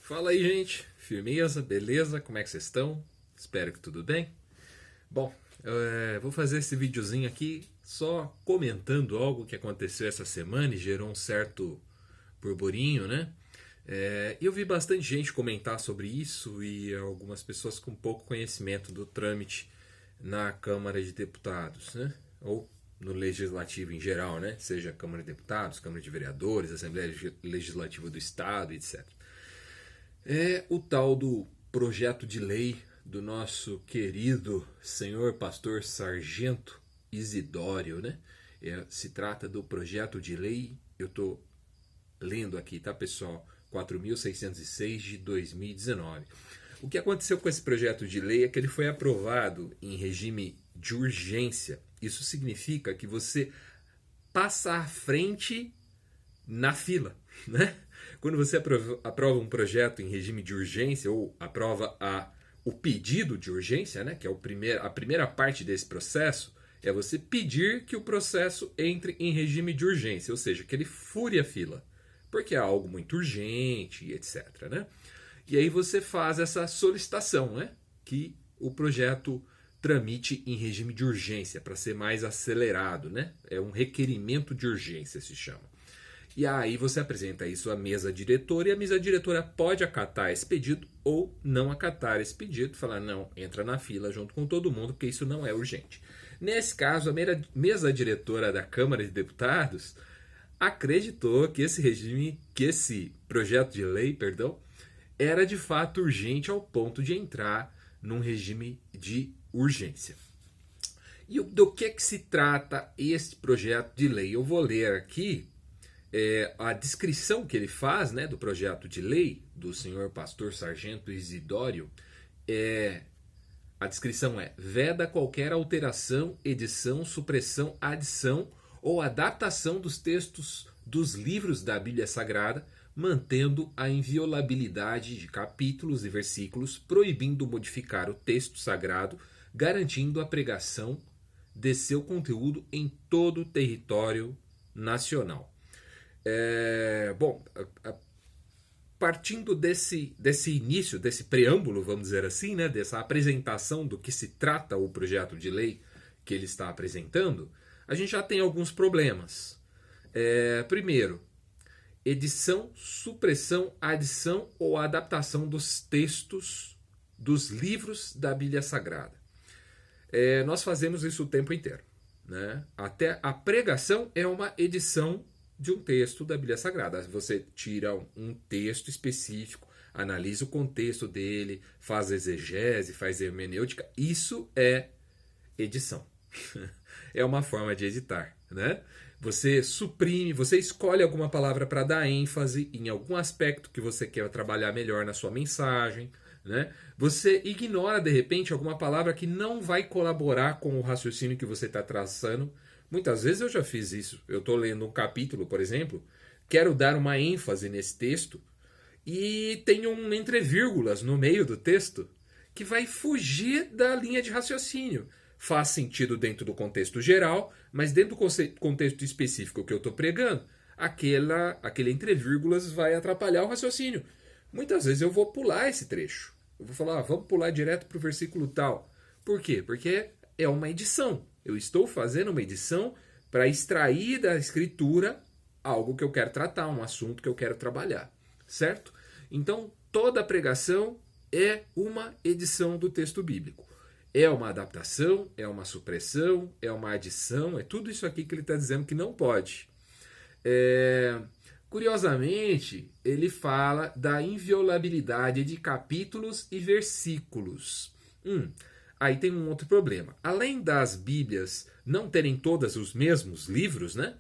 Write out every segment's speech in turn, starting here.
Fala aí, gente. Firmeza, beleza? Como é que vocês estão? Espero que tudo bem. Bom, vou fazer esse videozinho aqui só comentando algo que aconteceu essa semana e gerou um certo burburinho, né? Eu vi bastante gente comentar sobre isso e algumas pessoas com pouco conhecimento do trâmite na Câmara de Deputados, né? Ou no Legislativo em geral, né? Seja Câmara de Deputados, Câmara de Vereadores, Assembleia Legislativa do Estado, etc. É o tal do projeto de lei do nosso querido senhor pastor Sargento Isidório, né? Se trata do projeto de lei, eu estou lendo aqui, tá, pessoal? 4.606 de 2019. O que aconteceu com esse projeto de lei é que ele foi aprovado em regime de urgência. Isso significa que você passa à frente na fila, né? Quando você aprova um projeto em regime de urgência ou aprova o pedido de urgência, né, que é a primeira parte desse processo, é você pedir que o processo entre em regime de urgência, ou seja, que ele fure a fila, porque é algo muito urgente, etc. Né? E aí você faz essa solicitação, né, que o projeto tramite em regime de urgência, para ser mais acelerado. Né? É um requerimento de urgência, se chama. E aí você apresenta isso à mesa diretora e a mesa diretora pode acatar esse pedido ou não acatar esse pedido, falar não, entra na fila junto com todo mundo, porque isso não é urgente. Nesse caso, a mesa diretora da Câmara de Deputados acreditou que esse projeto de lei, era de fato urgente ao ponto de entrar num regime de urgência. E do que se trata esse projeto de lei? Eu vou ler aqui a descrição que ele faz, né, do projeto de lei do senhor pastor Sargento Isidório. A descrição veda qualquer alteração, edição, supressão, adição ou adaptação dos textos dos livros da Bíblia Sagrada, mantendo a inviolabilidade de capítulos e versículos, proibindo modificar o texto sagrado, garantindo a pregação de seu conteúdo em todo o território nacional. Partindo desse início, desse preâmbulo, vamos dizer assim, né, dessa apresentação do que se trata o projeto de lei que ele está apresentando, a gente já tem alguns problemas. Primeiro, edição, supressão, adição ou adaptação dos textos dos livros da Bíblia Sagrada. Nós fazemos isso o tempo inteiro. Né? Até a pregação é uma edição de um texto da Bíblia Sagrada. Você tira um texto específico, analisa o contexto dele, faz exegese, faz hermenêutica. Isso é edição. É uma forma de editar. Né? Você suprime, você escolhe alguma palavra para dar ênfase em algum aspecto que você quer trabalhar melhor na sua mensagem. Né? Você ignora, de repente, alguma palavra que não vai colaborar com o raciocínio que você está traçando. Muitas vezes eu já fiz isso. Eu estou lendo um capítulo, por exemplo, quero dar uma ênfase nesse texto e tem um entre vírgulas no meio do texto que vai fugir da linha de raciocínio. Faz sentido dentro do contexto geral, mas dentro do contexto específico que eu estou pregando, aquele entre vírgulas vai atrapalhar o raciocínio. Muitas vezes eu vou pular esse trecho. Eu vou falar, vamos pular direto para o versículo tal. Por quê? Porque é uma edição. Eu estou fazendo uma edição para extrair da escritura algo que eu quero tratar, um assunto que eu quero trabalhar, certo? Então, toda pregação é uma edição do texto bíblico. É uma adaptação, é uma supressão, é uma adição, é tudo isso aqui que ele está dizendo que não pode. Curiosamente, ele fala da inviolabilidade de capítulos e versículos. Aí tem um outro problema. Além das Bíblias não terem todas os mesmos livros, né?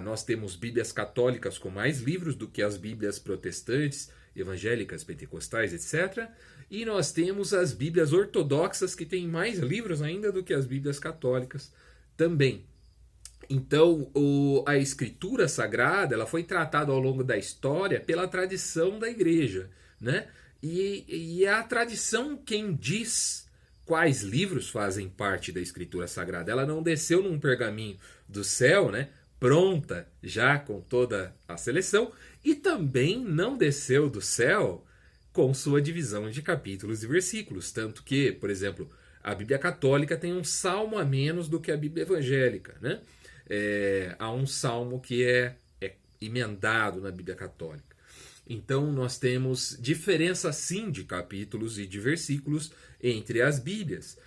Nós temos Bíblias católicas com mais livros do que as Bíblias protestantes, evangélicas, pentecostais, etc. E nós temos as Bíblias ortodoxas que têm mais livros ainda do que as Bíblias católicas também. Então, a Escritura Sagrada ela foi tratada ao longo da história pela tradição da igreja. Né? E é a tradição quem diz quais livros fazem parte da Escritura Sagrada. Ela não desceu num pergaminho do céu, né, pronta, já com toda a seleção, e também não desceu do céu com sua divisão de capítulos e versículos. Tanto que, por exemplo, a Bíblia Católica tem um salmo a menos do que a Bíblia Evangélica, né? Há um salmo que é emendado na Bíblia Católica. Então nós temos diferença sim de capítulos e de versículos entre as Bíblias,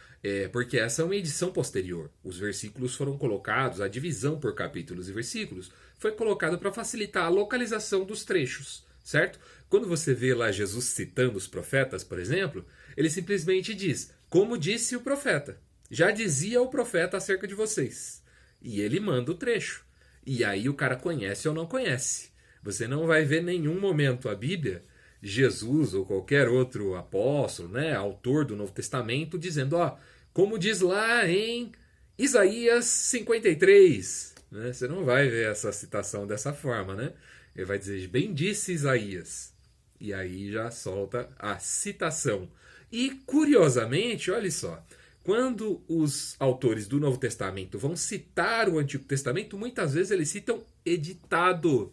porque essa é uma edição posterior. Os versículos foram colocados, a divisão por capítulos e versículos foi colocada para facilitar a localização dos trechos, certo? Quando você vê lá Jesus citando os profetas, por exemplo, ele simplesmente diz, como disse o profeta, já dizia o profeta acerca de vocês. E ele manda o trecho. E aí o cara conhece ou não conhece. Você não vai ver em nenhum momento a Bíblia, Jesus ou qualquer outro apóstolo, né, autor do Novo Testamento, dizendo, como diz lá em Isaías 53. Né? Você não vai ver essa citação dessa forma, né? Ele vai dizer, bem disse Isaías. E aí já solta a citação. E, curiosamente, olha só, quando os autores do Novo Testamento vão citar o Antigo Testamento, muitas vezes eles citam editado.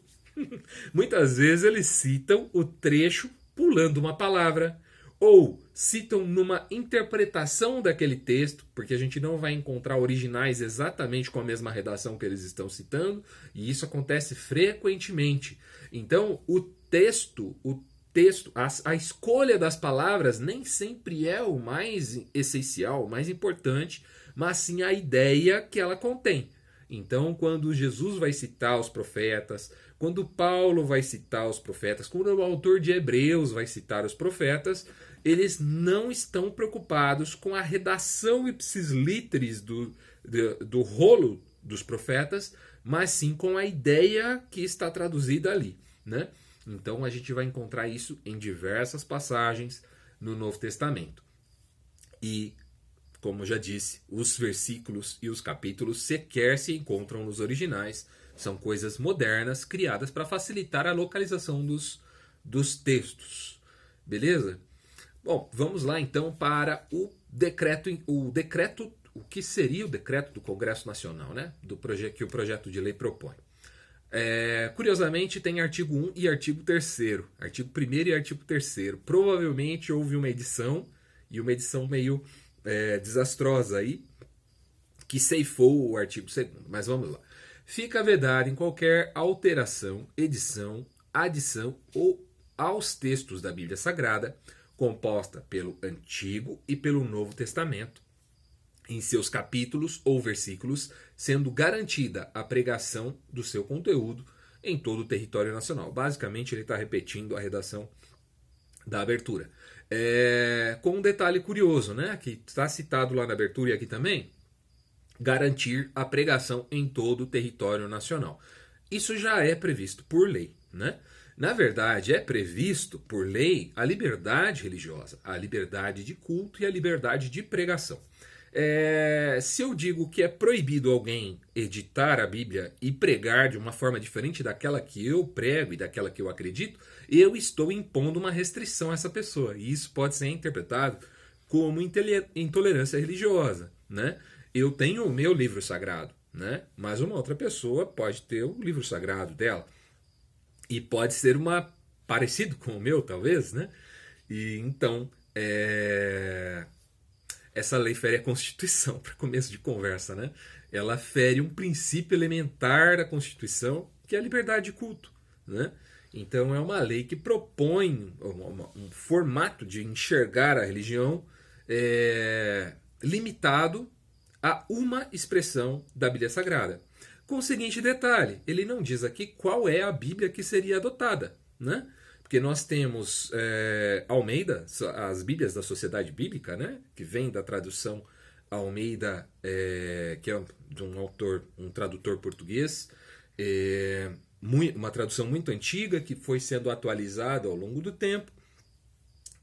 Muitas vezes eles citam o trecho pulando uma palavra, ou citam numa interpretação daquele texto, porque a gente não vai encontrar originais exatamente com a mesma redação que eles estão citando, e isso acontece frequentemente. Então, a escolha das palavras nem sempre é o mais essencial, o mais importante, mas sim a ideia que ela contém. Então, quando Jesus vai citar os profetas, quando Paulo vai citar os profetas, quando o autor de Hebreus vai citar os profetas, eles não estão preocupados com a redação ipsis literis do rolo dos profetas, mas sim com a ideia que está traduzida ali, né? Então a gente vai encontrar isso em diversas passagens no Novo Testamento. E, como já disse, os versículos e os capítulos sequer se encontram nos originais. São coisas modernas criadas para facilitar a localização dos textos. Beleza? Bom, vamos lá então para o que seria o decreto do Congresso Nacional, né? Que o projeto de lei propõe. Curiosamente, tem artigo 1 e artigo 3º. Artigo 1º e artigo 3º. Provavelmente houve uma edição, e uma edição meio desastrosa aí, que ceifou o artigo 2º. Mas vamos lá. Fica vedado em qualquer alteração, edição, adição ou aos textos da Bíblia Sagrada, composta pelo Antigo e pelo Novo Testamento, em seus capítulos ou versículos, sendo garantida a pregação do seu conteúdo em todo o território nacional. Basicamente, ele está repetindo a redação da abertura. Com um detalhe curioso, né, que está citado lá na abertura e aqui também, garantir a pregação em todo o território nacional. Isso já é previsto por lei, né? Na verdade, é previsto por lei a liberdade religiosa, a liberdade de culto e a liberdade de pregação. Se eu digo que é proibido alguém editar a Bíblia e pregar de uma forma diferente daquela que eu prego e daquela que eu acredito, eu estou impondo uma restrição a essa pessoa. E isso pode ser interpretado como intolerância religiosa, né? Eu tenho o meu livro sagrado, né? Mas uma outra pessoa pode ter o livro sagrado dela. E pode ser parecido com o meu, talvez, né? E então, essa lei fere a Constituição, para começo de conversa, né? Ela fere um princípio elementar da Constituição, que é a liberdade de culto, né? Então é uma lei que propõe um formato de enxergar a religião limitado a uma expressão da Bíblia Sagrada. Com o seguinte detalhe, ele não diz aqui qual é a Bíblia que seria adotada, né? Porque nós temos Almeida, as Bíblias da Sociedade Bíblica, né? Que vem da tradução Almeida, que é de um tradutor português, uma tradução muito antiga que foi sendo atualizada ao longo do tempo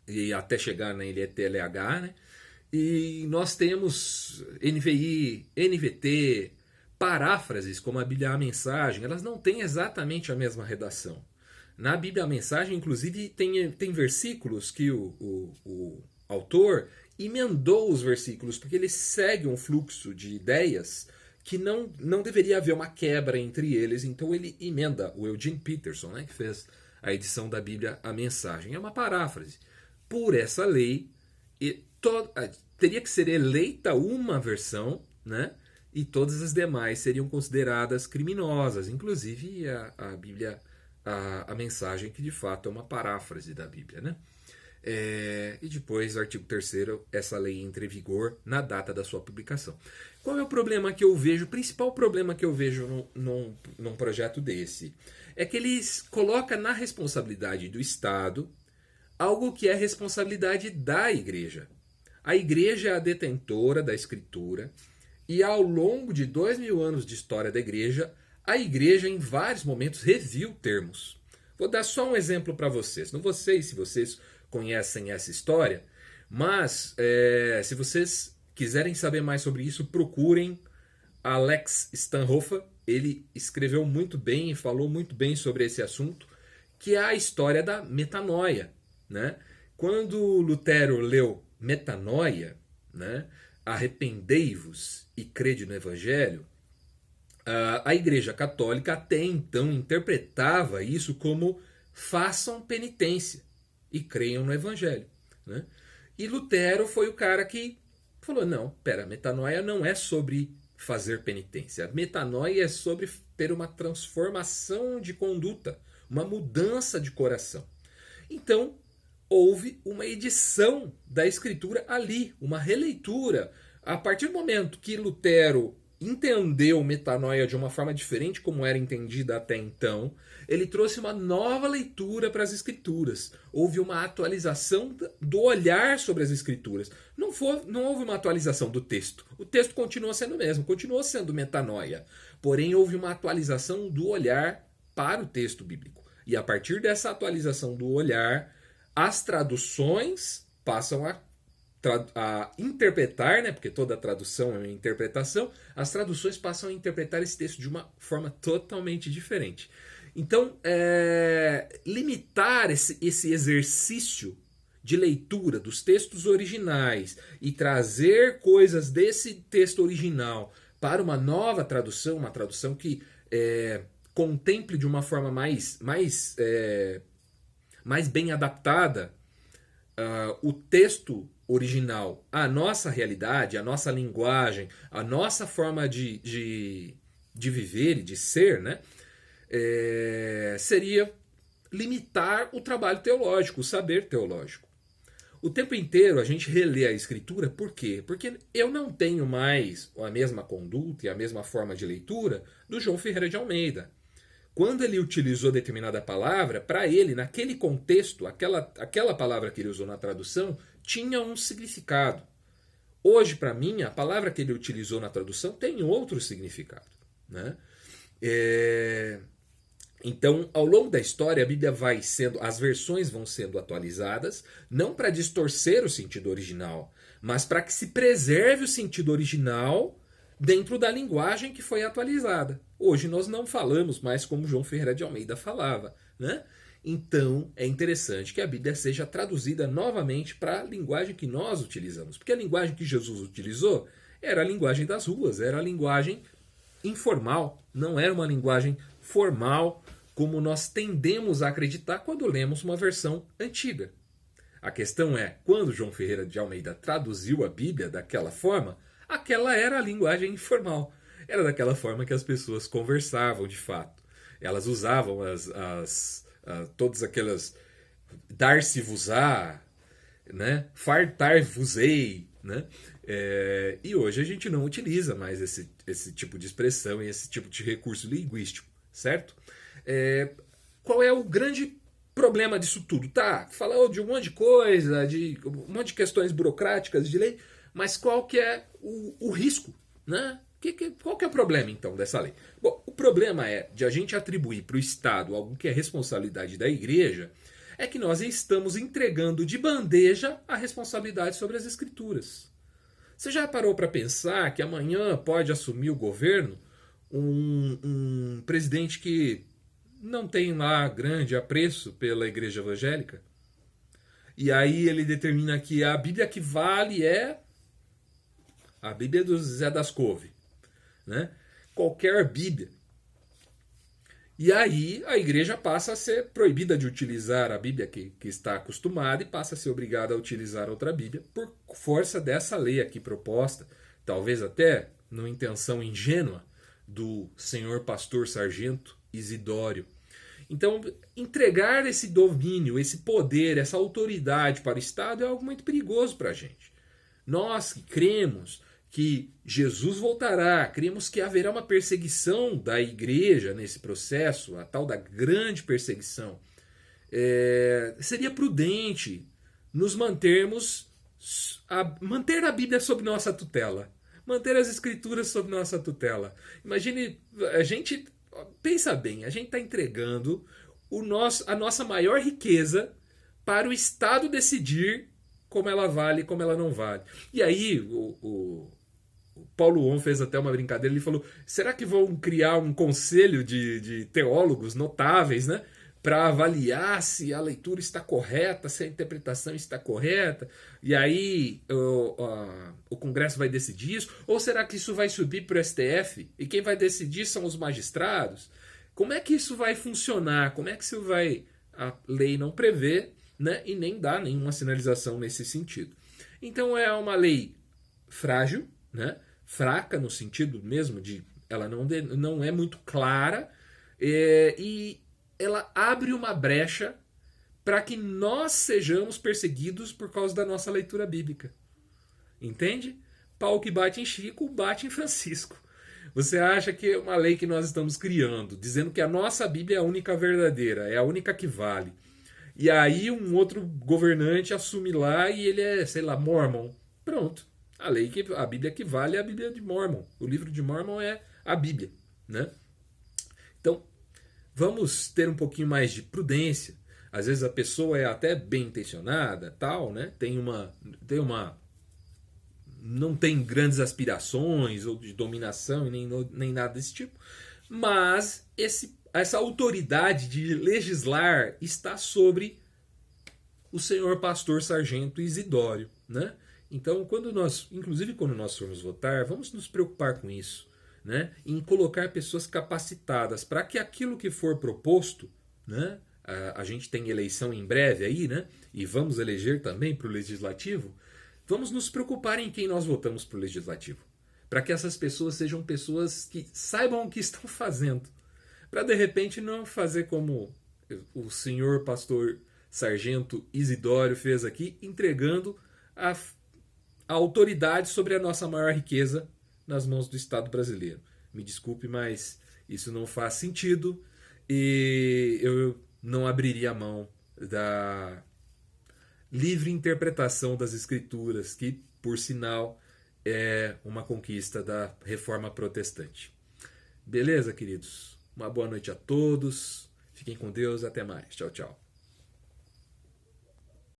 e até chegar na NTLH, né? E nós temos NVI, NVT, paráfrases como a Bíblia A Mensagem, elas não têm exatamente a mesma redação. Na Bíblia A Mensagem, inclusive, tem versículos que o autor emendou os versículos, porque ele segue um fluxo de ideias que não deveria haver uma quebra entre eles, então ele emenda. O Eugene Peterson, né, que fez a edição da Bíblia A Mensagem. É uma paráfrase. Por essa lei, teria que ser eleita uma versão, né? E todas as demais seriam consideradas criminosas, inclusive a Bíblia, a Mensagem, que de fato é uma paráfrase da Bíblia, né? E depois, artigo 3º, essa lei entra em vigor na data da sua publicação. Qual é o problema que eu vejo, o principal problema que eu vejo num projeto desse? É que eles colocam na responsabilidade do Estado algo que é responsabilidade da Igreja. A Igreja é a detentora da Escritura e ao longo de 2000 anos de história da Igreja, a Igreja em vários momentos reviu termos. Vou dar só um exemplo para vocês. Não sei se vocês conhecem essa história, mas se vocês quiserem saber mais sobre isso, procurem Alex Stanhofer. Ele escreveu muito bem e falou muito bem sobre esse assunto, que é a história da metanoia, né? Quando Lutero leu metanoia, né? Arrependei-vos e crede no Evangelho, a Igreja Católica até então interpretava isso como façam penitência e creiam no Evangelho, né? E Lutero foi o cara que falou, não, pera, metanoia não é sobre fazer penitência. A metanoia é sobre ter uma transformação de conduta, uma mudança de coração. Então, houve uma edição da Escritura ali, uma releitura. A partir do momento que Lutero entendeu metanoia de uma forma diferente como era entendida até então, ele trouxe uma nova leitura para as Escrituras. Houve uma atualização do olhar sobre as Escrituras. Não houve uma atualização do texto. O texto continua sendo o mesmo, continuou sendo metanoia. Porém, houve uma atualização do olhar para o texto bíblico. E a partir dessa atualização do olhar, as traduções passam a interpretar, né, porque toda tradução é uma interpretação, as traduções passam a interpretar esse texto de uma forma totalmente diferente. Então, limitar esse exercício de leitura dos textos originais e trazer coisas desse texto original para uma nova tradução, uma tradução que contemple de uma forma mais bem adaptada o texto original, a nossa realidade, a nossa linguagem, a nossa forma de viver e de ser, né? Seria limitar o trabalho teológico, o saber teológico. O tempo inteiro a gente relê a Escritura, por quê? Porque eu não tenho mais a mesma conduta e a mesma forma de leitura do João Ferreira de Almeida. Quando ele utilizou determinada palavra, para ele, naquele contexto, aquela palavra que ele usou na tradução tinha um significado. Hoje, para mim, a palavra que ele utilizou na tradução tem outro significado, né? Então, ao longo da história, a Bíblia as versões vão sendo atualizadas, não para distorcer o sentido original, mas para que se preserve o sentido original dentro da linguagem que foi atualizada. Hoje nós não falamos mais como João Ferreira de Almeida falava, né? Então é interessante que a Bíblia seja traduzida novamente para a linguagem que nós utilizamos. Porque a linguagem que Jesus utilizou era a linguagem das ruas, era a linguagem informal, não era uma linguagem formal como nós tendemos a acreditar quando lemos uma versão antiga. A questão é, quando João Ferreira de Almeida traduziu a Bíblia daquela forma, aquela era a linguagem informal. Era daquela forma que as pessoas conversavam de fato. Elas usavam todas aquelas dar-se-vos-á, né? Fartar-vos-ei, né? E hoje a gente não utiliza mais esse tipo de expressão e esse tipo de recurso linguístico, certo? Qual é o grande problema disso tudo? Tá, falou de um monte de coisa, de um monte de questões burocráticas de lei, mas qual que é o risco, né? Qual que é o problema, então, dessa lei? Bom, o problema de a gente atribuir para o Estado algo que é responsabilidade da Igreja, é que nós estamos entregando de bandeja a responsabilidade sobre as Escrituras. Você já parou para pensar que amanhã pode assumir o governo um presidente que não tem lá grande apreço pela Igreja Evangélica? E aí ele determina que a Bíblia que vale é a Bíblia do Zé das Couve, né? Qualquer Bíblia. E aí a igreja passa a ser proibida de utilizar a Bíblia que está acostumada e passa a ser obrigada a utilizar outra Bíblia por força dessa lei aqui proposta, talvez até numa intenção ingênua do senhor pastor sargento Isidório. Então, entregar esse domínio, esse poder, essa autoridade para o Estado é algo muito perigoso para a gente. Nós que cremos que Jesus voltará, cremos que haverá uma perseguição da igreja nesse processo, a tal da grande perseguição, seria prudente nos manter a Bíblia sob nossa tutela, manter as escrituras sob nossa tutela. Imagine, a gente, pensa bem, a gente está entregando a nossa maior riqueza para o Estado decidir como ela vale e como ela não vale. E aí o Paulo On fez até uma brincadeira, ele falou, será que vão criar um conselho de teólogos notáveis, né, para avaliar se a leitura está correta, se a interpretação está correta, e aí o Congresso vai decidir isso? Ou será que isso vai subir para o STF e quem vai decidir são os magistrados? Como é que isso vai funcionar? Como é que isso vai... A lei não prevê, né, e nem dá nenhuma sinalização nesse sentido. Então é uma lei frágil, né, fraca no sentido mesmo de ela não é muito clara, e ela abre uma brecha para que nós sejamos perseguidos por causa da nossa leitura bíblica. Entende? Pau que bate em Chico, bate em Francisco. Você acha que é uma lei que nós estamos criando, dizendo que a nossa Bíblia é a única verdadeira, é a única que vale. E aí um outro governante assume lá e ele é, sei lá, Mormon. Pronto. A Bíblia que vale é a Bíblia de Mormon. O livro de Mormon é a Bíblia, né? Então, vamos ter um pouquinho mais de prudência. Às vezes a pessoa é até bem intencionada, tal, né? Não tem grandes aspirações ou de dominação nem nada desse tipo, mas essa autoridade de legislar está sobre o senhor pastor sargento Isidório, né? Então, inclusive quando nós formos votar, vamos nos preocupar com isso, né? Em colocar pessoas capacitadas para que aquilo que for proposto, né? A gente tem eleição em breve aí, né? E vamos eleger também para o legislativo. Vamos nos preocupar em quem nós votamos para o legislativo, para que essas pessoas sejam pessoas que saibam o que estão fazendo, para de repente não fazer como o senhor pastor sargento Isidório fez aqui, entregando a autoridade sobre a nossa maior riqueza nas mãos do Estado brasileiro. Me desculpe, mas isso não faz sentido e eu não abriria a mão da livre interpretação das escrituras, que, por sinal, é uma conquista da Reforma Protestante. Beleza, queridos? Uma boa noite a todos. Fiquem com Deus. Até mais. Tchau, tchau.